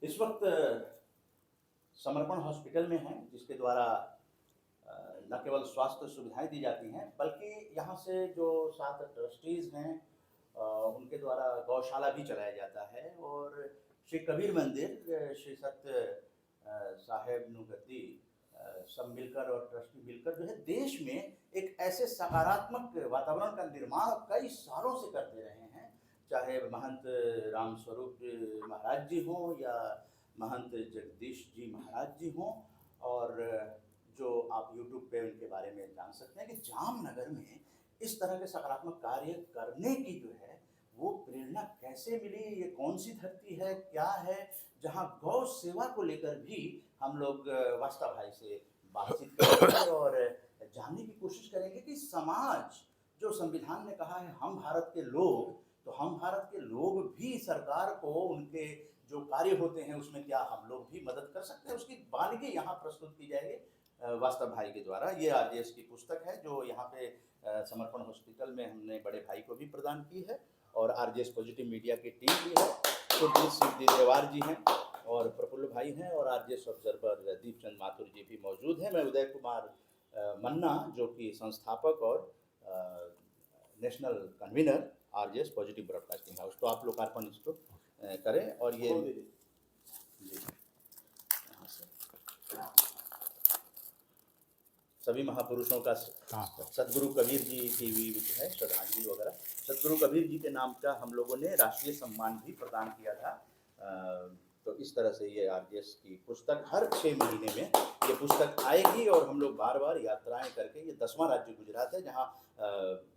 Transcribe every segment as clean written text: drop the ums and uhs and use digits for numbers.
इस वक्त समर्पण हॉस्पिटल में हैं, जिसके द्वारा न केवल स्वास्थ्य सुविधाएं दी जाती हैं, बल्कि यहाँ से जो 7 ट्रस्टीज़ हैं उनके द्वारा गौशाला भी चलाया जाता है। और श्री कबीर मंदिर, श्री सत्य साहेब नुगद्दी सब मिलकर और ट्रस्टी मिलकर जो है देश में एक ऐसे सकारात्मक वातावरण का निर्माण कई सालों से करते रहे हैं। चाहे महंत रामस्वरूप महाराज जी हों या महंत जगदीश जी महाराज जी हों, और जो आप YouTube पे उनके बारे में जान सकते हैं कि जामनगर में इस तरह के सकारात्मक कार्य करने की जो है वो प्रेरणा कैसे मिली, ये कौन सी धरती है, क्या है, जहाँ गौ सेवा को लेकर भी हम लोग वास्ता भाई से बातचीत करेंगे और जानने की कोशिश करेंगे कि समाज, जो संविधान ने कहा है हम भारत के लोग, तो हम भारत के लोग भी सरकार को उनके जो कार्य होते हैं उसमें क्या हम लोग भी मदद कर सकते हैं, उसकी बानगी यहाँ प्रस्तुत की जाएगी वास्तव भाई के द्वारा। ये आरजेएस की पुस्तक है जो यहाँ पे समर्पण हॉस्पिटल में हमने बड़े भाई को भी प्रदान की है, और आरजेएस पॉजिटिव मीडिया की टीम भी है। सुरजीत सिंह देवार जी हैं और प्रफुल्ल भाई हैं, और आरजेएस ऑब्जर्वर दीपचंद माथुर जी भी मौजूद हैं। मैं उदय कुमार मन्ना, जो कि संस्थापक और national convener RJS positive broadcasting house. तो आप लोकार्पण इसको करें। और ये जी सभी महापुरुषों का सदगुरु कबीर जी की भी है श्रद्धांजलि वगैरह। सदगुरु कबीर जी के नाम का हम लोगों ने राष्ट्रीय सम्मान भी प्रदान किया था। तो इस तरह से ये आरजेएस की पुस्तक हर 6 महीने में ये पुस्तक आएगी, और हम लोग बार बार यात्राएं करके, ये 10वां राज्य गुजरात है जहाँ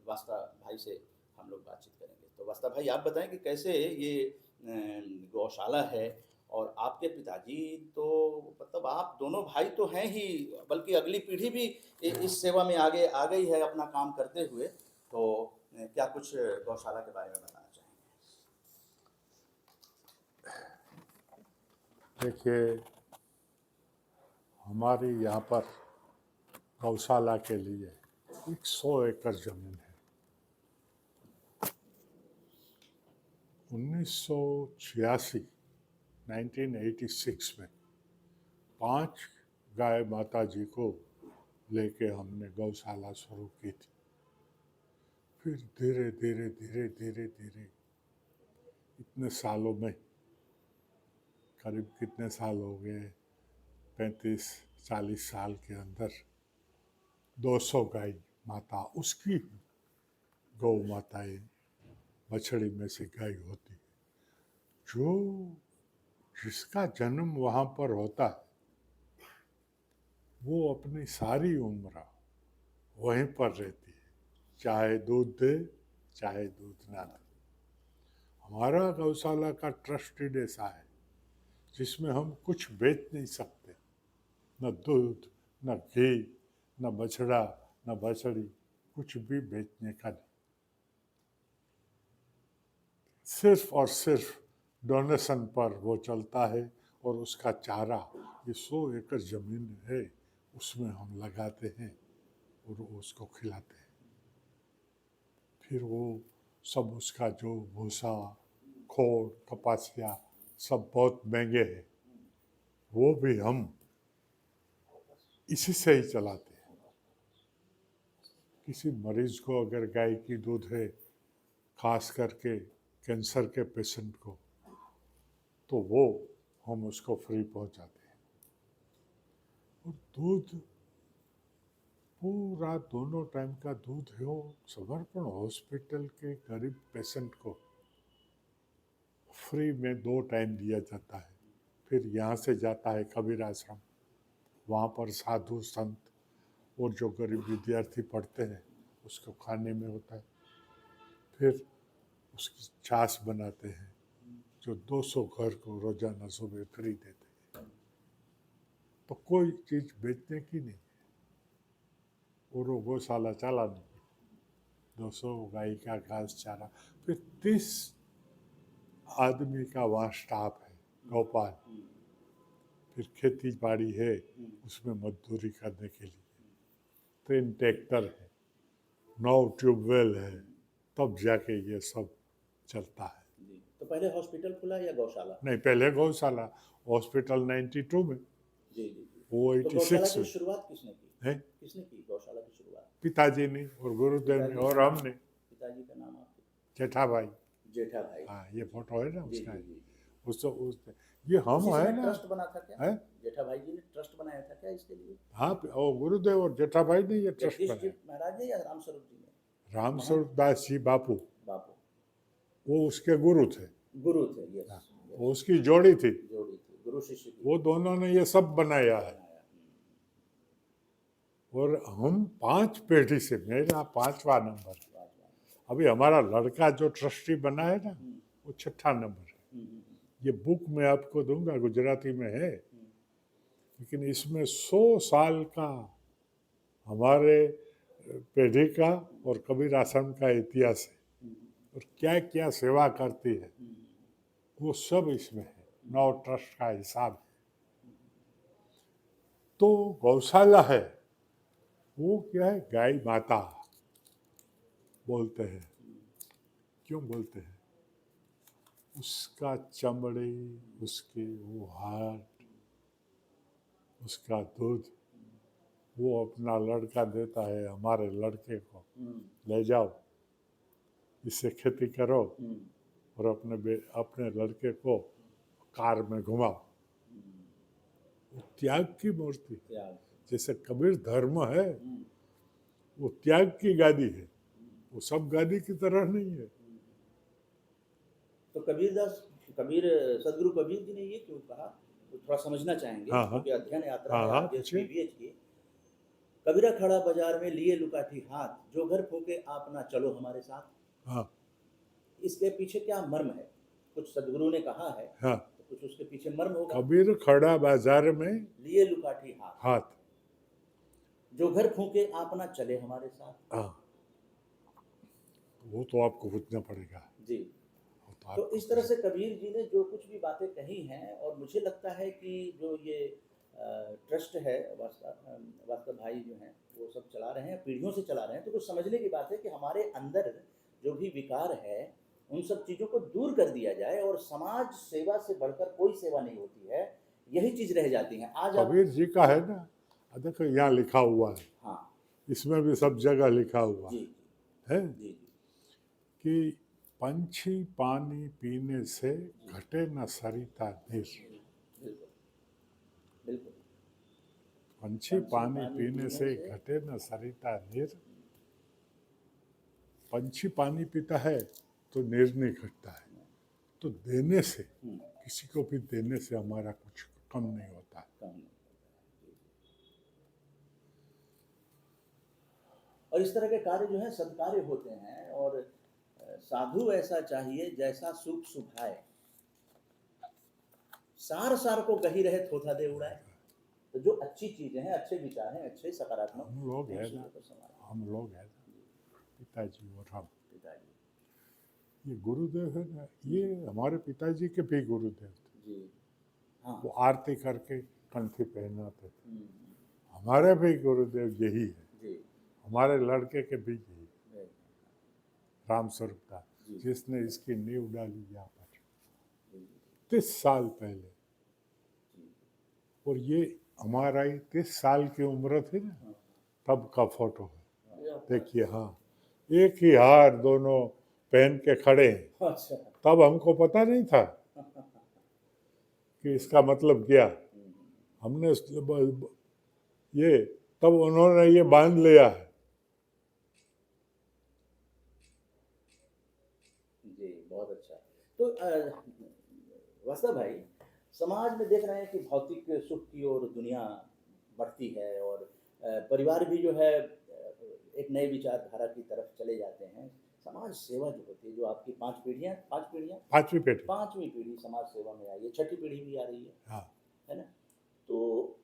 वास्ता भाई से हम लोग बातचीत करेंगे। तो वास्ता भाई, आप बताएं कि कैसे ये गौशाला है, और आपके पिताजी तो मतलब आप दोनों भाई तो हैं ही, बल्कि अगली पीढ़ी भी इस सेवा में आगे आ गई है अपना काम करते हुए। तो क्या कुछ गौशाला के बारे में बताना चाहेंगे? देखिए, हमारी यहाँ पर गौशाला के लिए 100 एकड़ जमीन है। 1986 में 5 गाय माता जी को लेके हमने गौशाला शुरू की थी। फिर धीरे धीरे इतने सालों में, करीब कितने साल हो गए, 35-40 साल के अंदर 200 गाय माता, उसकी गौ माताएं बछड़ी में से गाय होती है, जो जिसका जन्म वहाँ पर होता है वो अपनी सारी उम्र वहीं पर रहती है, चाहे दूध दे चाहे दूध ना दे। हमारा गौशाला का ट्रस्टी ऐसा है जिसमें हम कुछ बेच नहीं सकते, न दूध, न घी, न बछड़ा, न बछड़ी, कुछ भी बेचने का नहीं। सिर्फ और सिर्फ डोनेशन पर वो चलता है, और उसका चारा, ये 100 एकड़ ज़मीन है, उसमें हम लगाते हैं और उसको खिलाते हैं। फिर वो सब, उसका जो भूसा, खोड़, कपासिया सब बहुत महंगे हैं, वो भी हम इसी से ही चलाते हैं। किसी मरीज को अगर गाय की दूध है, खास करके कैंसर के पेशेंट को, तो वो हम उसको फ्री पहुंचाते हैं। और दूध पूरा दोनों टाइम का दूध है, वो समर्पण हॉस्पिटल के गरीब पेशेंट को फ्री में 2 टाइम दिया जाता है। फिर यहाँ से जाता है कबीर आश्रम, वहाँ पर साधु संत और जो गरीब विद्यार्थी पढ़ते हैं उसको खाने में होता है। फिर उसकी छाछ बनाते हैं जो 200 घर को रोजाना सुबह फ्री देते हैं। तो कोई चीज़ बेचने की नहीं, और वो गौशाला चलाने की। 200 गाय का घास चारा, फिर 30 आदमी का वहाँ स्टाफ है, गौपाल। फिर खेती बाड़ी है, उसमें मजदूरी करने के लिए 3 ट्रैक्टर है, 9 ट्यूबवेल है, तब जाके ये सब चलता है। तो पहले हॉस्पिटल खुला या गौशाला? नहीं, पहले गौशाला, हॉस्पिटल 92 में, जी जी जी। वो तो गौशाला 86 की में शुरुआत किसने की? है। किसने की गौशाला की शुरुआत? पिताजी ने और गुरुदेव ने पिताजी और का नाम? हमने। पिताजी का नाम आपके? जेठा भाई। जेठा भाई। हाँ, ये फोटो है ना जी उसका। जी जी। उस ये हम उसी है समय ना। ट्रस्ट बना था क्या? है। जेठा भाई जी ने ट्रस्ट बनाया था क्या इसके लिए? हाँ, और गुरुदेव और जेठा भाई ने ये ट्रस्ट जगदीश जी बनाया। महाराज ने या रामस्वरूप जी ने? रामस्वरूप दास जी बापू, बापू वो उसके गुरु थे। गुरु थे, यस। हाँ, वो उसकी जोड़ी थी। जोड़ी थी, गुरु शिष्य की वो दोनों ने ये सब बनाया है। बनाया। और हम 5 पीढ़ी से, मेरा 5वां नंबर है। वाह। अभी हमारा लड़का जो ट्रस्टी बना है ना, हम्म, वो 6ठा नंबर है। हम्म, ये बुक मैं आपको दूंगा, गुजराती में है, हम्म, लेकिन इसमें 100 साल का हमारे पीढ़ी का और कबीर आश्रम का इतिहास है, हम्म, और क्या क्या सेवा करती है हम्म, वो सब इसमें है। 9 ट्रस्ट का हिसाब है। तो गौशाला है, वो क्या है, गाय माता बोलते हैं। क्यों बोलते हैं? उसका चमड़े, उसके वो हाथ, उसका दूध, वो अपना लड़का देता है हमारे लड़के को, हम्म, ले जाओ, इससे खेती करो हम्म, और अपने लड़के को कार में घुमाओ। वो त्याग की मूर्ति है। त्याग। जैसे कबीर धर्म है, हम्म, वो त्याग की गादी है, वो सब गादी की तरह नहीं है। तो कबीर सदगुरु कबीर जी ने ये क्यों कहा, तो थोड़ा समझना चाहेंगे, हाँ, हाँ। क्योंकि अध्ययन यात्रा हाँ, है हाँ, आज पूछिए। SPVH की। कबीरा खड़ा बाजार में लिए लुकाठी हाथ, जो घर फूके आप ना चलो हमारे साथ। हाँ, इसके पीछे क्या मर्म है? कुछ सदगुरु ने कहा है, हाँ। तो कुछ उसके पीछे मर्म होगा। कबीर खड़ा बाजार में लिए लुकाठी हाथ, हाथ। जो घर फूके आप ना चले हमारे साथ। हाँ, वो तो आपको पूछना पड़ेगा। जी। वो तो आपको इस तरह से कबीर जी ने जो कुछ भी बातें कही हैं, और मुझे लगता है कि जो ये ट्रस्ट है, वास्तव भाई जो हैं वो सब चला रहे हैं, पीढ़ियों से चला रहे हैं, तो कुछ समझने की बात है कि हमारे अंदर जो भी विकार है उन सब चीज़ों को दूर कर दिया जाए, और समाज सेवा से बढ़कर कोई सेवा नहीं होती है, यही चीज़ रह जाती है आज आप। कबीर जी का है ना, देखो यहाँ लिखा हुआ है, हाँ इसमें भी सब जगह लिखा हुआ जी है जी जी कि पंछी पानी पीने से घटे न सरिता नीर। बिल्कुल बिल्कुल। पंछी पानी पीने से घटे न सरिता नीर। पंछी पानी पीता है तो नीर नहीं घटता है। तो देने से, किसी को भी देने से हमारा कुछ कम नहीं होता है। और इस तरह के कार्य जो है सत्कार्य होते हैं, और साधु ऐसा चाहिए जैसा सुख सुभाए, सार सार को गही रहे थोथा दे उड़ाए। तो जो अच्छी चीजें हैं, अच्छे विचार हैं, अच्छे सकारात्मक, हम लोग है ना, पिताजी और हम, पिताजी। ये गुरुदेव है ना, ये हमारे पिताजी के भी गुरुदेव थे जी हाँ। वो आरती करके कंठी पहनाते थे। हमारे भी गुरुदेव यही है जी। हमारे लड़के के भी यही, रामस्वरूप दास, जिसने इसकी नींव डाली यहाँ पर 30 साल पहले। और ये हमारा ही 30 साल की उम्र थी ना, तब का फोटो है। देखिए, हाँ, एक ही हार दोनों पहन के खड़े हैं। अच्छा। तब हमको पता नहीं था कि इसका मतलब क्या। हमने ये, तब उन्होंने ये बांध लिया है। जी, बहुत अच्छा। तो वास्तव भाई, समाज में देख रहे हैं कि भौतिक सुख की ओर दुनिया बढ़ती है, और परिवार भी जो है एक नए विचारधारा की तरफ चले जाते हैं। समाज सेवा जो होती है, जो आपकी 5 पीढ़ियाँ, पांचवी पीढ़ी समाज सेवा में आई है, 6ठी पीढ़ी भी आ रही है। हाँ। है ना? तो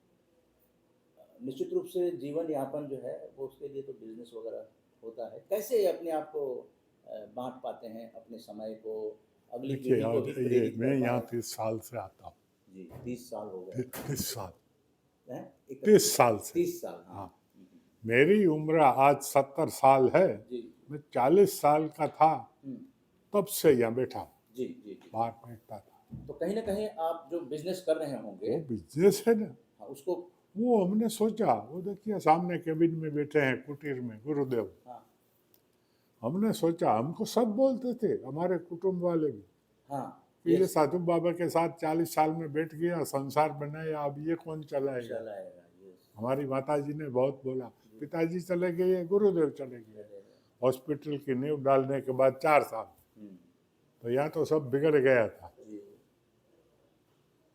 निश्चित रूप से जीवन यापन जो है वो, उसके लिए तो बिजनेस वगैरह होता है। कैसे अपने आप को बांट पाते हैं, अपने समय को अगली पीढ़ी को भी प्रेरित कर मैं पाए? यहाँ 30 साल से आता हूँ। जी, 30 साल हो गए। 30 साल, 30 साल से। 30 साल, हाँ। मेरी उम्र आज 70 साल है। मैं 40 साल का था तब से यहाँ बैठा, जी जी जी। बाहर बैठता था। तो कहीं ना कहीं आप जो बिजनेस कर रहे होंगे, वो बिजनेस है ना। हाँ, उसको, वो हमने सोचा, वो देखिए सामने केबिन में बैठे हैं कुटीर में गुरुदेव। हाँ, हमने सोचा, हमको सब बोलते थे, हमारे कुटुंब वाले भी, हाँ, कि ये यस, साधु बाबा के साथ 40 साल में बैठ गया, संसार बनाया, अब ये कौन चलाएगा। चलाएगा, यस, हमारी माता जी ने बहुत बोला, पिताजी चले गए, गुरुदेव चले गए। चलेगा, हॉस्पिटल की नींव डालने के बाद 4 साल, हम्म, तो यहाँ तो सब बिगड़ गया था। जी,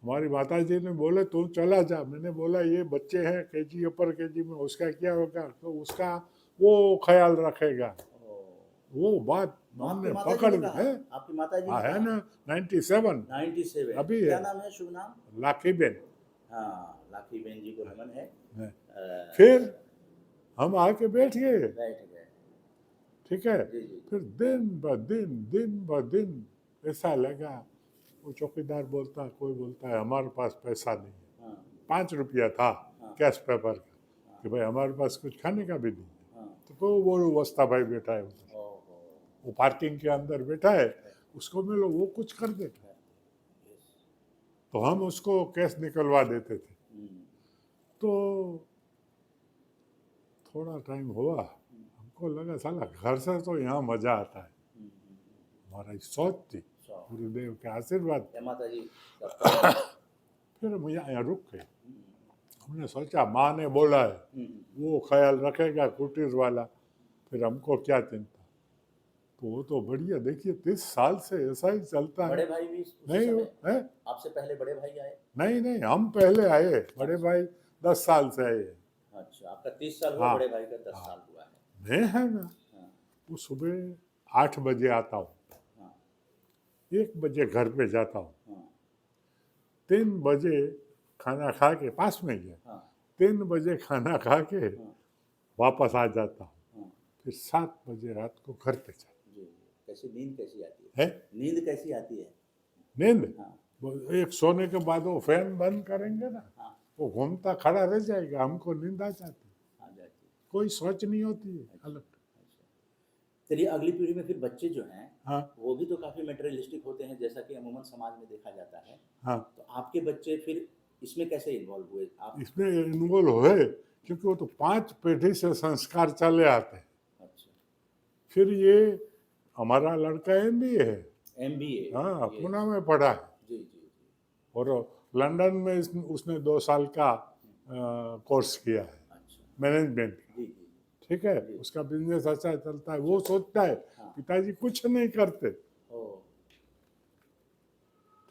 हमारी माता जी ने बोले तू चला जा। मैंने बोला ये बच्चे हैं केजी अपर केजी में, उसका क्या होगा, तो उसका वो ख्याल रखेगा। ओ, वो बात आपकी हमने माता जी पकड़ ने ली कहा, है। आपकी माता जी हाँ ने है कहा, ना, 97 97, अभी क्या है। नाम है, शुभ नाम? Laki Ben. हाँ, लाखी बहन जी को नमन है। है। फिर हम आके बैठ गए, बैठ गए, ठीक है। जी, जी, फिर दिन ब दिन ऐसा लगा, वो चौकीदार बोलता, कोई बोलता है हमारे पास पैसा नहीं है, हाँ, 5 रुपया था हाँ, कैश पेपर का, हाँ, कि भाई हमारे पास कुछ खाने का भी नहीं है। हाँ, तो वो वस्ता भाई बैठा है उधर, ओहो, वो पार्किंग के अंदर बैठा है, उसको मिलो वो कुछ कर देगा। यस, तो हम उसको कैश निकलवा देते थे। हम्म, तो थोड़ा टाइम हुआ, हमको लगा साला घर से तो यहाँ मजा आता है। हमारी सोच थी, सौ, गुरुदेव के आशीर्वाद। जय माता जी का, फिर हम यहाँ रुक गए। हम्म, हमने सोचा माँ ने बोला है, हम्म, वो ख्याल रखेगा कुटीर वाला, फिर हमको क्या चिंता। तो वो तो बढ़िया, देखिए 30 साल से ऐसा ही चलता है। बड़े भाई भी उसी नहीं समय है, आपसे पहले बड़े भाई आए? नहीं नहीं, हम पहले आए, बड़े भाई 10 साल से आए। अच्छा, आपका 30 साल हुआ, हाँ बड़े भाई का 10 हाँ, साल हुआ है। मैं है ना, हाँ, वो सुबह 8 बजे आता हूँ, हाँ, 1 बजे घर पे जाता हूँ, हाँ, 3 बजे खाना खा के, पास में ही है, हाँ, 3 बजे खाना खा के हाँ, वापस आ जाता हूँ। हाँ, फिर 7 बजे रात को घर पे जाता जी, कैसी नींद कैसी आती है। है? नींद कैसी आती है? नींद, हाँ, वो एक सोने के बाद वो फैन बंद करेंगे ना, हाँ, वो घूमता खड़ा रह जाएगा, हमको नींद आ जाती, आ जाती है। कोई सोच नहीं होती है अलग। अच्छा, चलिए अगली पीढ़ी में फिर बच्चे जो हैं, हाँ वो भी तो काफ़ी मटेरियलिस्टिक होते हैं, जैसा कि अमूमन समाज में देखा जाता है। हाँ, तो आपके बच्चे फिर इसमें कैसे इन्वॉल्व हुए आप? इसमें इन्वॉल्व हुए, क्योंकि वो तो 5 पीढ़ी से संस्कार चले आते हैं। अच्छा, फिर ये हमारा लड़का MBA है, MBA, हाँ ये, पूना में पढ़ा है, जी, जी, जी, और लंदन में उसने 2 साल का कोर्स किया है अच्छा, मैनेजमेंट का, जी, जी, ठीक है। जी, उसका बिजनेस अच्छा चलता है। वो सोचता है हाँ, पिताजी कुछ नहीं करते, ओ,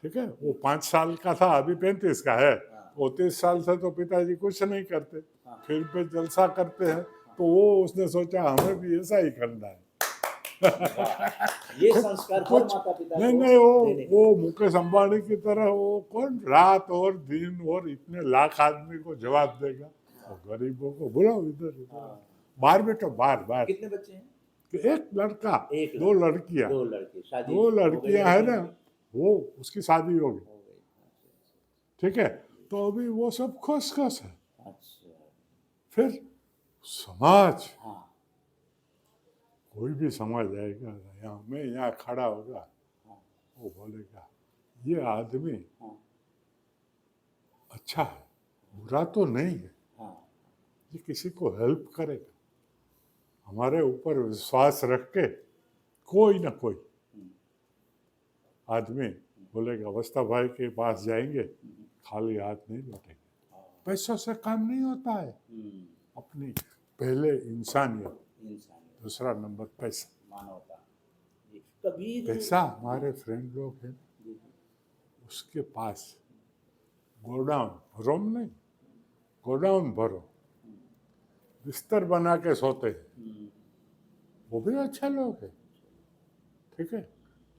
ठीक है। वो 5 साल का था, अभी 35 का है। हाँ, वो 30 साल से तो पिताजी कुछ नहीं करते, हाँ, फिर पे जलसा करते हैं। तो वो उसने सोचा हमें भी ऐसा ही करना है। वाह! ये संस्कार हर कुछ माता-पिता नहीं, को नहीं, देने वो चाहिए। मुकेश अंबानी की तरह वो कौन रात और दिन और इतने लाख आदमी को जवाब देगा। वो गरीबों को बुलाओ इधर इधर, हाँ, बाहर बैठो, बाहर बाहर। कितने बच्चे हैं? एक लड़का, एक 2 लड़का, लड़कियां, 2 लड़के, शादी 2 हो गई लड़कियां है लड़कियों ना, की? वो उसकी शादी हो गई, हो गई, अच्छा, ठीक है। तो अभी वो सब खुश खुश है। अच्छा, फिर समाज, हाँ, कोई भी समाज आएगा यहाँ, मैं यहाँ खड़ा होगा, हाँ, वो बोलेगा ये आदमी हाँ, अच्छा है, बुरा तो नहीं है, हाँ, ये किसी को हेल्प करेगा। हमारे ऊपर विश्वास रख के कोई ना कोई हुँ, आदमी बोलेगा अवस्था भाई के पास जाएंगे, हुँ, खाली हाथ नहीं लौटेंगे। हाँ, पैसों से काम नहीं होता है। हुँ, अपनी पहले इंसानियत, इंसानियत, दूसरा नंबर पैसा। मानवता। जी, कबीर, पैसा, हमारे फ्रेंड लोग हैं, जी, जी, उसके पास गोडाउन, रूम नहीं, गोडाउन भरो, हुँ, बिस्तर बना के सोते हैं, हुँ, वो भी अच्छे लोग हैं, ठीक है।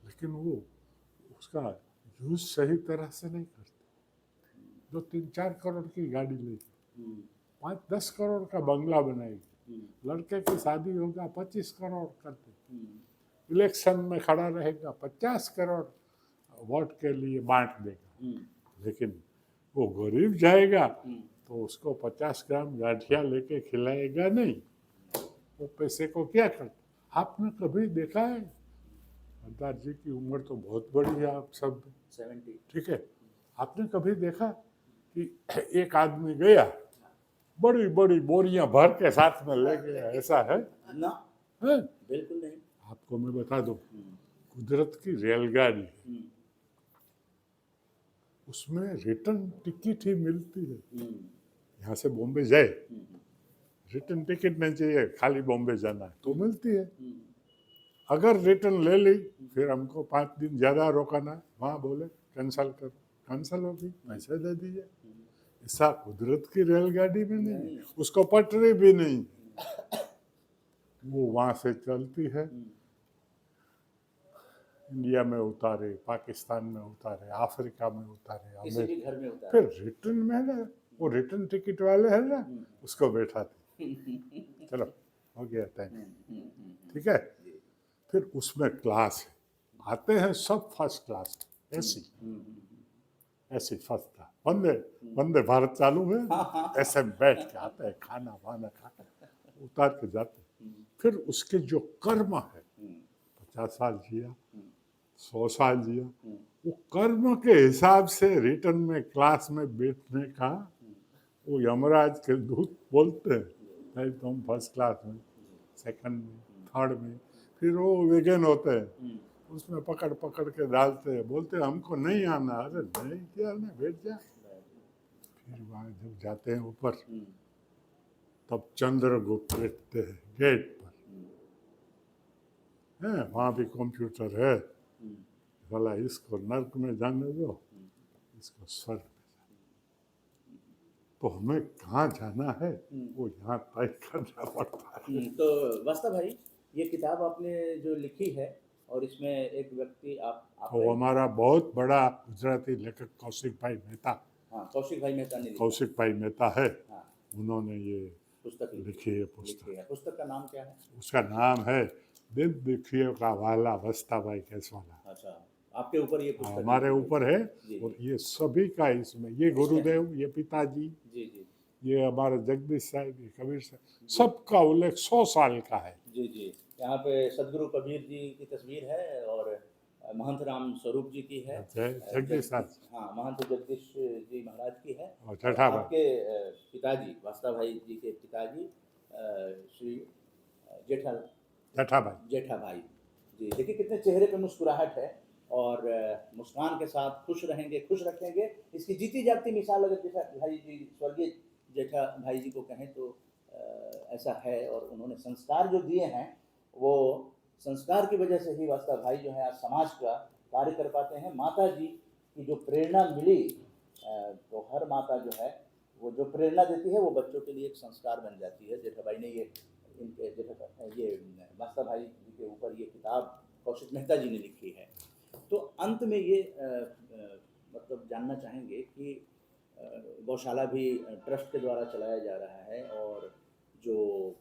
लेकिन वो उसका यूज सही तरह से नहीं करते। जो 3-4 करोड़ की गाड़ी लेगी, हुँ, 5-10 करोड़ का बंगला बनाएगी, हुँ, लड़के की शादी होगा 25 करोड़ करते, हुँ, इलेक्शन में खड़ा रहेगा 50 करोड़ वोट के लिए बांट देगा। हुँ, लेकिन वो गरीब जाएगा हुँ, तो उसको 50 ग्राम गाठिया लेके खिलाएगा नहीं। वो पैसे को क्या करता, आपने कभी देखा है सरदार जी की उम्र तो बहुत बड़ी है आप सब, 70। ठीक है। आपने कभी देखा कि एक आदमी गया बड़ी बड़ी बोरियां भर के साथ में ले गया, ऐसा है? ना, है? बिल्कुल नहीं। आपको मैं बता दूं, हम्म, कुदरत की रेलगाड़ी है, हम्म, उसमें रिटर्न टिकट ही मिलती है। हम्म, यहाँ से बॉम्बे जाए, हम्म, रिटर्न टिकट नहीं चाहिए, खाली बॉम्बे जाना है तो मिलती है। हम्म, अगर रिटर्न ले ली फिर हमको 5 दिन ज़्यादा रोकाना, वहाँ बोले कैंसल करो, कैंसल होगी, पैसे दे दीजिए। ऐसा कुदरत की रेलगाड़ी में नहीं, नहीं। उसको पटरी भी नहीं, वो वहाँ से चलती है, इंडिया में उतारे, पाकिस्तान में उतारे, अफ्रीका में उतारे, किसी भी घर में होता है। फिर रिटर्न में ना वो रिटर्न टिकट वाले हैं ना, उसको बैठाते, चलो हो गया टाइम, ठीक है। फिर उसमें क्लास है, आते हैं सब फर्स्ट क्लास, ऐसी ऐसी फर्स्ट क्लास, वंदे वंदे भारत चालू है, ऐसे बैठ के आते हैं, खाना वाना खा के उतार के जाते हैं। फिर उसके जो कर्म है, 50 साल जिया, 100 साल जिया, वो कर्म के हिसाब से रिटर्न में क्लास में बैठने का वो यमराज के दूत बोलते हैं, नहीं तुम फर्स्ट क्लास में, सेकंड में, थर्ड में, फिर वो वेगन होते हैं, उसमें पकड़ पकड़ के डालते हैं, बोलते हैं हमको नहीं आना, अरे नहीं क्या ना, बैठ जा। फिर वहाँ जब जाते हैं ऊपर, तब चंद्रगुप्त बैठते हैं गेट पर, है वहाँ भी कंप्यूटर है, भला इसको नर्क में जाने दो, इसको स्वर्ग में जाने दो। तो हमें कहाँ जाना है वो यहाँ तय करना पड़ता है। तो वास्ता भाई, ये किताब आपने जो लिखी है और इसमें एक व्यक्ति आप तो हमारा बहुत बड़ा गुजराती लेखक कौशिक भाई मेहता, हाँ, कौशिक भाई मेहता ने लिखा। कौशिक भाई मेहता है, हाँ, उन्होंने ये पुस्तक लिखी है पुस्तक। लिखी है। पुस्तक का नाम क्या है? उसका नाम है दिन दुखियों का वाला वस्ता भाई केसवाला। अच्छा, आपके ऊपर ये पुस्तक हमारे लिखी ऊपर है, जी, और ये सभी का इसमें, ये गुरुदेव, ये पिताजी, जी जी ये हमारे जगदीश साहब, ये कबीर साहब, सबका उल्लेख 100 साल का है। जी जी। यहाँ पे सदगुरु कबीर जी की तस्वीर है और महंत राम स्वरूप जी की है, जगदीश साहब, हाँ, महंत जगदीश जी महाराज की है, और और चठा भाई, आपके पिताजी वास्ता भाई जी के पिताजी श्री जेठा चठा भाई, जेठा भाई जी। देखिए कितने चेहरे पे मुस्कुराहट है और मुस्कान के साथ खुश रहेंगे, खुश रखेंगे, इसकी जीती जागती मिसाल अगर जेठा भाई जी, स्वर्गीय जेठा भाई जी को कहें तो ऐसा है। और उन्होंने संस्कार जो दिए हैं, वो संस्कार की वजह से ही वास्ता भाई जो है आज समाज का कार्य कर पाते हैं। माता जी की जो प्रेरणा मिली, तो हर माता जो है वो जो प्रेरणा देती है वो बच्चों के लिए एक संस्कार बन जाती है। जेठा भाई ने ये ये वास्ता भाई जी के ऊपर ये किताब कौशिक मेहता जी ने लिखी है। तो अंत में ये मतलब जानना चाहेंगे कि गौशाला भी ट्रस्ट के द्वारा चलाया जा रहा है और जो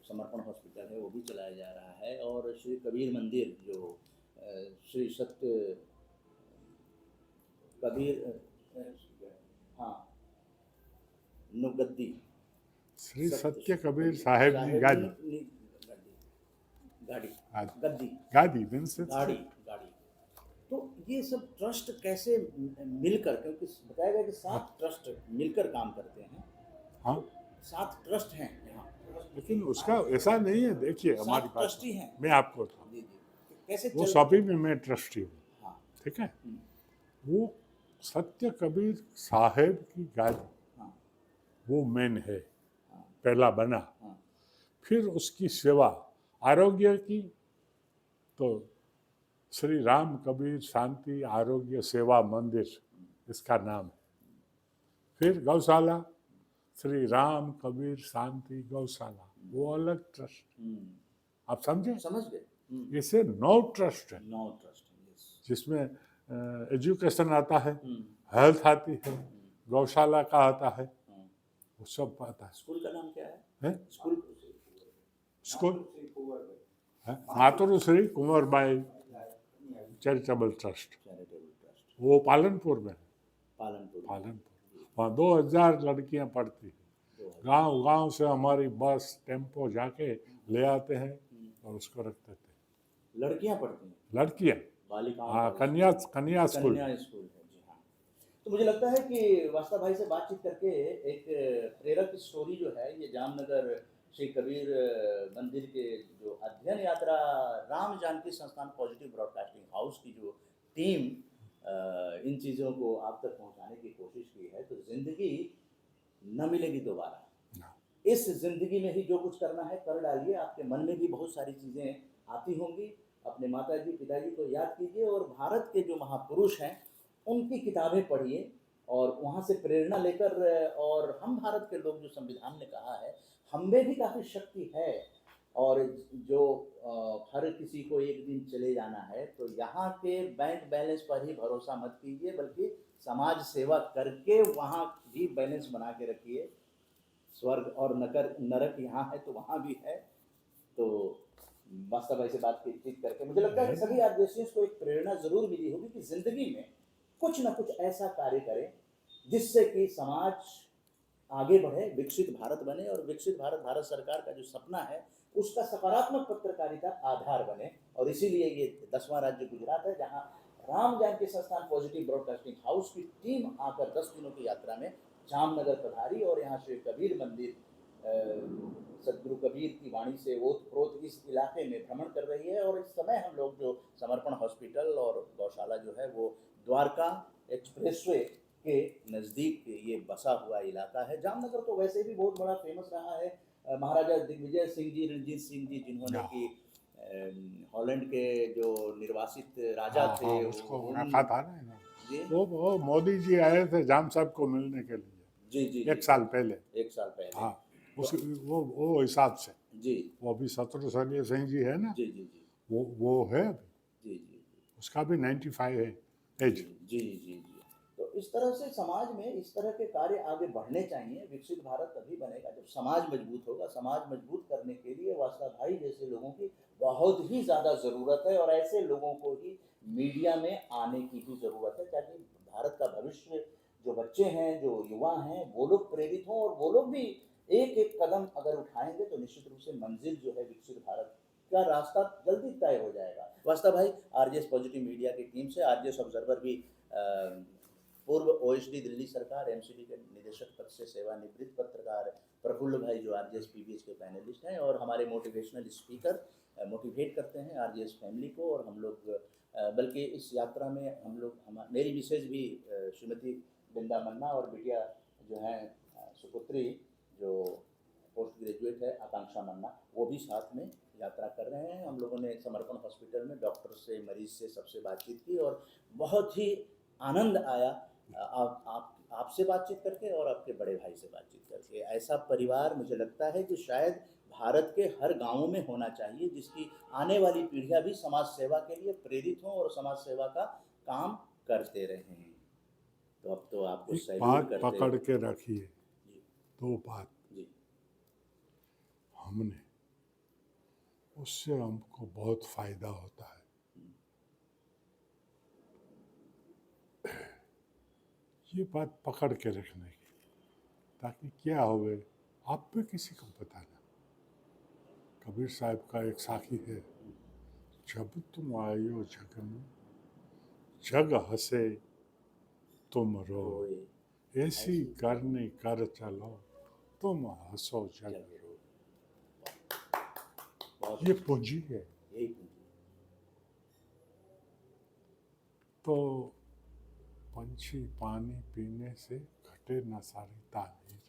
समर्पण हॉस्पिटल है वो भी चलाया जा रहा है, और श्री कबीर मंदिर जो श्री सत्य कबीर हाँ नुगद्दी श्री सत्य कबीर साहेब की गादी, गाड़ी गादी, गद्दी गादी मीन्स गाड़ी गाड़ी। तो ये सब ट्रस्ट कैसे मिलकर, क्योंकि बताया गया कि 7 ट्रस्ट मिलकर काम करते हैं। हाँ, 7 ट्रस्ट हैं यहाँ, लेकिन उसका ऐसा नहीं है। देखिए हमारी 7 बात, ट्रस्टी हैं। मैं आपको बताऊं, जी जी, तो कैसे वो चल सभी में मैं ट्रस्टी हूँ, हाँ, ठीक है। वो सत्य कबीर साहेब की गादी, हाँ, वो मेन है, हाँ, पहला बना। हाँ, फिर उसकी सेवा आरोग्य की, तो श्री राम कबीर शांति आरोग्य सेवा मंदिर इसका नाम है। फिर गौशाला, श्री राम कबीर शांति गौशाला, वो अलग ट्रस्ट, आप समझे? समझ गए। इसे 9 ट्रस्ट है, 9 ट्रस्ट, यस। जिसमें एजुकेशन आता है, हेल्थ आती है, गौशाला का आता है, वो सब आता है। स्कूल का नाम क्या है? स्कूल स्कूल मातुश्री कुंवरबाई चैरिटेबल ट्रस्ट, वो पालनपुर में है, पालनपुर। वहाँ 2000 लड़कियाँ पढ़ती हैं। गांव से हमारी बस टेम्पो जाके ले आते हैं और उसको रख देते हैं। लड़कियाँ पढ़ती हैं? लड़कियाँ बालिकाओं हाँ, का कन्या कन्या स्कूल। कन्या स्कूल है, जी हाँ। तो मुझे लगता है कि वास्ता भाई से बातचीत करके एक प्रेरक स्टोरी जो है, ये जामनगर श्री कबीर मंदिर के जो अध्ययन यात्रा राम जानकी संस्थान पॉजिटिव ब्रॉडकास्टिंग हाउस की जो टीम इन चीज़ों को आप तक पहुंचाने की कोशिश की है, तो ज़िंदगी न मिलेगी दोबारा। इस ज़िंदगी में ही जो कुछ करना है कर डालिए। आपके मन में भी बहुत सारी चीज़ें आती होंगी। अपने माताजी पिताजी को याद कीजिए और भारत के जो महापुरुष हैं उनकी किताबें पढ़िए और वहाँ से प्रेरणा लेकर और हम भारत के लोग, जो संविधान ने कहा है, हम में भी काफ़ी शक्ति है। और जो हर किसी को एक दिन चले जाना है, तो यहाँ के बैंक बैलेंस पर ही भरोसा मत कीजिए, बल्कि समाज सेवा करके वहाँ भी बैलेंस बना के रखिए। स्वर्ग और नरक यहाँ है तो वहाँ भी है। तो मास्टर भाई से बातचीत करके मुझे लगता है कि सभी आदिवासियों को एक प्रेरणा जरूर मिली होगी कि जिंदगी में कुछ ना कुछ ऐसा कार्य करें जिससे कि समाज आगे बढ़े, विकसित भारत बने, और विकसित भारत भारत सरकार का जो सपना है उसका सकारात्मक पत्रकारिता आधार बने। और इसीलिए ये 10वां राज्य गुजरात है, जहाँ राम जानकी संस्थान पॉजिटिव ब्रॉडकास्टिंग हाउस की टीम आकर 10 दिनों की यात्रा में जामनगर पधारी और यहाँ श्री कबीर मंदिर, सदगुरु कबीर की वाणी से ओतप्रोत इस इलाके में भ्रमण कर रही है। और इस समय हम लोग जो समर्पण हॉस्पिटल और गौशाला जो है वो द्वारका एक्सप्रेसवे के नज़दीक ये बसा हुआ इलाका है। जामनगर तो वैसे भी बहुत बड़ा फेमस रहा है। महाराजा दिग्विजय सिंह जी, रणजीत सिंह जी, जिन्होंने कि हॉलैंड के जो निर्वासित राजा हाँ, थे, हाँ, उसको रखा था ना। जी वो मोदी जी आए थे जाम साहब को मिलने के लिए जी जी एक साल पहले। एक साल पहले। हाँ, तो उस वो हिसाब से जी वो अभी शत्रुघ्न सिंह जी है ना, जी जी जी वो है अभी, जी जी उसका भी 95 है जी एज। जी जी जी। तो इस तरह से समाज में इस तरह के कार्य आगे बढ़ने चाहिए। विकसित भारत तभी बनेगा जब समाज मजबूत होगा। समाज मजबूत करने के लिए वास्ता भाई जैसे लोगों की बहुत ही ज़्यादा ज़रूरत है, और ऐसे लोगों को ही मीडिया में आने की भी ज़रूरत है, ताकि भारत का भविष्य, जो बच्चे हैं, जो युवा हैं, वो लोग प्रेरित हों और वो लोग भी एक एक कदम अगर उठाएंगे तो निश्चित रूप से मंजिल जो है विकसित भारत का रास्ता जल्दी तय हो जाएगा। वास्ता भाई आरजेएस पॉजिटिव मीडिया की टीम से, आरजेएस ऑब्जर्वर भी पूर्व ओएसडी दिल्ली सरकार एमसीडी के निदेशक पद से सेवानिवृत्त पत्रकार प्रफुल्ल भाई, जो आरजेएस पीबीएस के पैनलिस्ट हैं और हमारे मोटिवेशनल स्पीकर, मोटिवेट करते हैं आरजेएस फैमिली को। और हम लोग बल्कि इस यात्रा में हम लोग, मेरी मिसेज भी श्रीमती बिंदा मन्ना और बिटिया जो हैं सुपुत्री जो पोस्ट ग्रेजुएट है आकांक्षा मन्ना, वो भी साथ में यात्रा कर रहे हैं। हम लोगों ने समर्पण हॉस्पिटल में डॉक्टर से, मरीज से, सबसे बातचीत की और बहुत ही आनंद आया आपसे बातचीत करके और आपके बड़े भाई से बातचीत करके। ऐसा परिवार मुझे लगता है कि शायद भारत के हर गांवों में होना चाहिए, जिसकी आने वाली पीढ़ियां भी समाज सेवा के लिए प्रेरित हों और समाज सेवा का काम करते रहें। तो अब तो आपको एक सैल्यूट बात करते पकड़ के रखिए, जी दो बात जी हमने, उससे हमको बहुत फायदा होता है। ये बात पकड़ के रखने की, ताकि क्या होवे आप पे किसी को बताना। कबीर साहब का एक साखी है, जब तुम आयो जग में, जग हंसे तुम रो, ऐसी करनी कर चलो, तुम हंसो जग रो। ये पूंजी है। यही पूंजी। तो पंछी पानी पीने से घटे न सारी तानीर,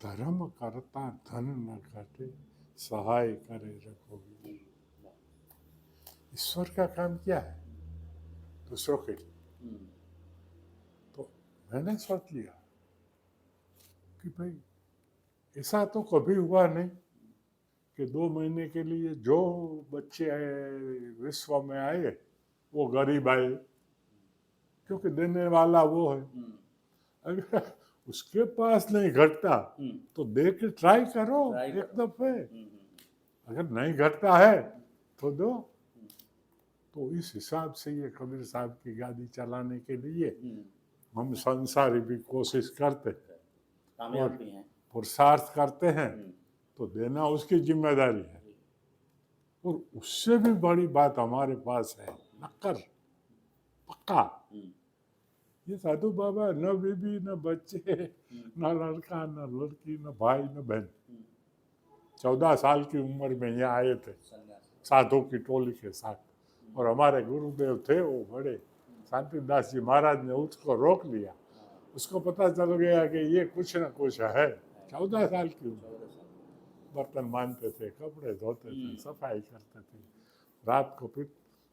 धर्म करता धन न घटे, सहाय करे रघुवीर। ईश्वर का काम क्या है? दूसरों के लिए। तो मैंने सोच लिया कि भाई ऐसा तो कभी हुआ नहीं कि 2 महीने के लिए जो बच्चे विश्व में आए वो गरीब आए, क्योंकि देने वाला वो है। अगर उसके पास नहीं घटता तो दे के ट्राई करो एक दफे। अगर नहीं घटता है तो दो। तो इस हिसाब से ये कबीर साहब की गाड़ी चलाने के लिए हम संसारी भी कोशिश करते हैं और पुरुषार्थ करते हैं, तो देना उसकी जिम्मेदारी है। और उससे भी बड़ी बात हमारे पास है, नक्कर पक्का। ये साधु बाबा न बीबी न बच्चे न लड़का न लड़की न भाई न बहन, 14 साल की उम्र में यहाँ आए थे साधु की टोली के साथ। और हमारे गुरुदेव थे वो बड़े शांतिदास जी महाराज ने उसको रोक लिया। उसको पता चल गया कि ये कुछ न कुछ है। 14 साल की उम्र, बर्तन मांजते थे, कपड़े धोते थे, सफाई करते थे, रात को फिर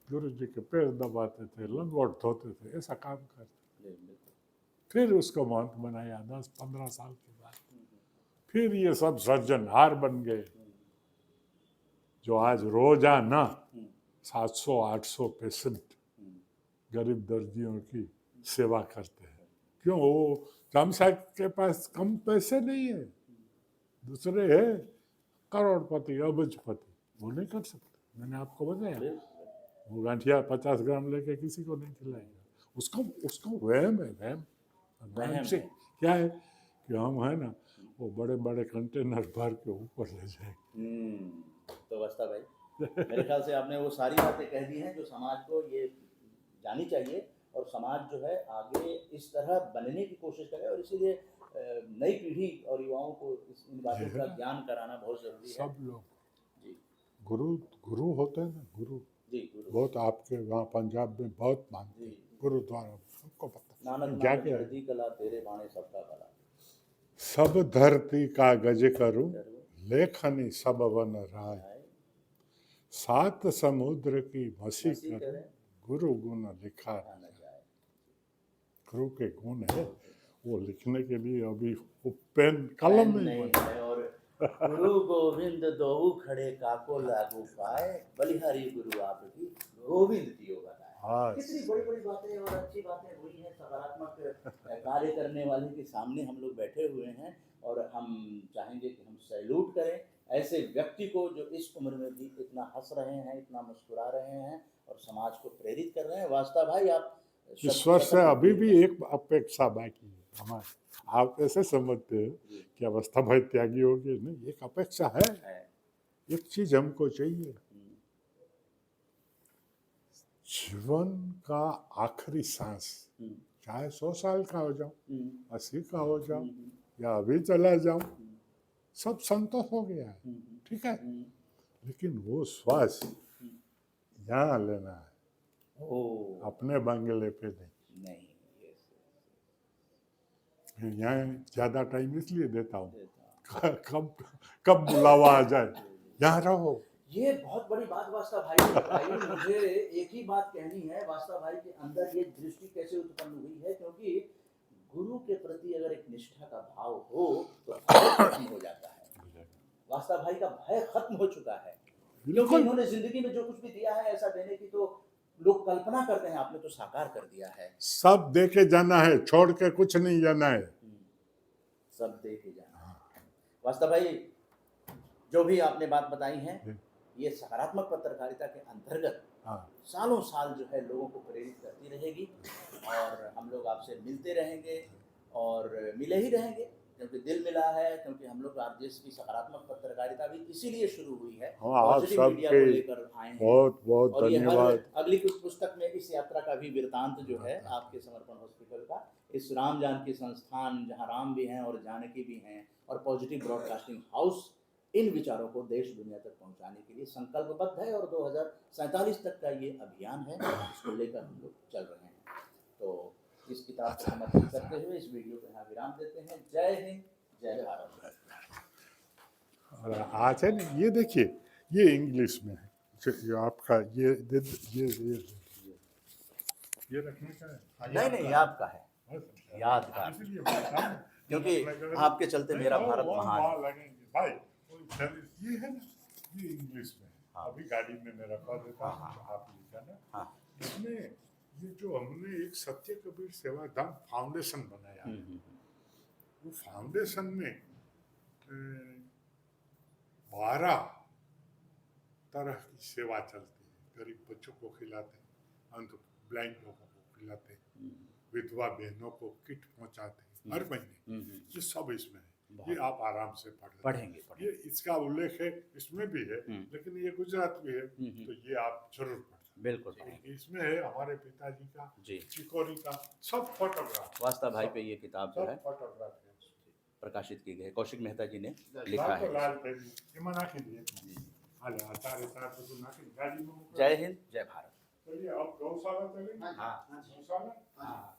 गुरु जी के पैर दबाते थे, लंगोट धोते थे, ऐसा काम करते। फिर उसको महंत बनाया 10-15 साल के बाद। फिर ये सब सज्जनहार बन गए जो आज रोजाना 700-800 पेशेंट गरीब दर्दियों की सेवा करते हैं। क्यों? वो जाम साहब के पास कम पैसे नहीं है, दूसरे है करोड़पति अबजपति, वो नहीं कर सकते। मैंने आपको बताया वो गांठिया 50 ग्राम लेके किसी को नहीं खिलाएगा। उसको वहम है, वहम से क्या है कि हम है ना वो बड़े बड़े कंटेनर भर के ऊपर ले जाएंगे। तो अवस्था भाई मेरे ख्याल से आपने वो सारी बातें कह दी हैं जो समाज को ये जानी चाहिए, और समाज जो है आगे इस तरह बनने की कोशिश करे, और इसीलिए नई पीढ़ी और युवाओं को इन बातों का ज्ञान कराना बहुत जरूरी है। सब लोग जी गुरु होते हैं ना, गुरु बहुत आपके वहाँ पंजाब में बहुत मानते हैं गुरुद्वारा, सबको पता नानक क्या नाम क्या जड़ती कला तेरे बाणे सबका भला। सब धरती का गज करूं लेखनी सब वन राय, 7 समुद्र की मसी कर गुरु गुण लिखा न जाए। गुरु के गुण है, वो लिखने के लिए अभी वो पेन कलम नहीं है। और गुरु गोविंद दोहु खड़े काको लागू पाए, बलिहारी गुरु आपकी गोविंद दियो बताए। कितनी बड़ी बड़ी बातें और अच्छी बातें हुई हैं, सकारात्मक कार्य करने वाले के सामने हम लोग बैठे हुए हैं, और हम चाहेंगे कि हम सैल्यूट करें ऐसे व्यक्ति को जो इस उम्र में भी इतना हंस रहे हैं, इतना मुस्कुरा रहे हैं और समाज को प्रेरित कर रहे हैं। वास्ता भाई आप ईश्वर से अभी भी एक अपेक्षा बाकी है हमारे। आप ऐसे समझते हो कि अवस्था भाई त्यागी होगी, नहीं, एक अपेक्षा है। एक चीज हमको चाहिए, जीवन का आखिरी सांस, चाहे 100 साल का हो जाऊं, 80 का हो जाऊं या अभी चला जाऊं, सब संतोष हो गया है, ठीक है, लेकिन वो श्वास यहाँ लेना है, अपने बंगले पे नहीं। यहाँ ज्यादा टाइम इसलिए देता हूँ कब बुलावा आ जाए, यहाँ रहो। ये बहुत बड़ी बात वास्ता भाई ने बताई। मुझे एक ही बात कहनी है, वास्ता भाई के अंदर ये दृष्टि कैसे उत्पन्न हुई है, क्योंकि गुरु के प्रति अगर एक निष्ठा का भाव हो तो भय खत्म हो जाता है। वास्ता भाई का भय खत्म हो चुका है, क्योंकि इन्होंने जिंदगी में जो कुछ भी दिया है ऐसा देने की तो लोग कल्पना करते हैं, आपने तो साकार कर दिया है। सब दे के जाना है, छोड़ के कुछ नहीं जाना है, सब दे के जाना है। वास्ता भाई जो भी आपने बात बताई है ये सकारात्मक पत्रकारिता के अंतर्गत सालों साल जो है लोगों को प्रेरित करती रहेगी, और हम लोग आपसे मिलते रहेंगे और मिले ही रहेंगे, क्योंकि दिल मिला है, क्योंकि हम लोग आरजेएस की सकारात्मक पत्रकारिता भी इसीलिए शुरू हुई है, पॉजिटिव मीडिया को लेकर आए हैं। बहुत बहुत धन्यवाद। अगली कुछ पुस्तक में इस यात्रा का भी वृतांत जो है आपके समर्पण हॉस्पिटल का, इस राम जानकी संस्थान जहाँ राम भी हैं और जानकी भी हैं, और पॉजिटिव ब्रॉडकास्टिंग हाउस इन विचारों को देश दुनिया तक पहुंचाने के लिए संकल्पबद्ध है, और 2047 तक का ये अभियान है, इसको लेकर हम लोग चल रहे हैं। तो इस किताब को समर्पित करते हुए इस वीडियो को यहाँ विराम देते हैं। जय हिंद, जय भारत। और आज है ना, ये देखिए, ये इंग्लिश में है, जो आपका ये रखने का है। नहीं आपका है, यादगार, क्योंकि आपके चलते मेरा भारत महान है भाई। ये है ना, ये इंग्लिश में है, अभी गाड़ी में मेरा पा देता आप लिखा ना, इसमें ये जो हमने एक सत्य कबीर सेवाधाम फाउंडेशन बनाया, वो फाउंडेशन में 12 तरह की सेवा चलती है। गरीब बच्चों को खिलाते हैं, अंध ब्लाइंड लोगों को खिलाते हैं, विधवा बहनों को किट पहुंचाते हैं हर महीने, ये सब इसमें है। ये आप आराम से पढ़ेंगे। ये इसका उल्लेख है, इसमें भी है, लेकिन ये गुजरात भी है, तो ये आप जरूर पढ़ें। बिल्कुल पढ़ेंगे। इसमें है हमारे पिताजी का, जी। चिकोरी का, सब फोटोग्राफ, वास्ता भाई पे ये किताब जो सब है फोटोग्राफ है। प्रकाशित की गई है, कौशिक मेहता जी ने लाल लिखा तो है लाल इसे। थे, ये मना के लिए हाले तारे तार तो ना के गाड़ी में जय हिंद, जय भारत। चलिए अब गौशाला चलेंगे। हाँ। गौशाला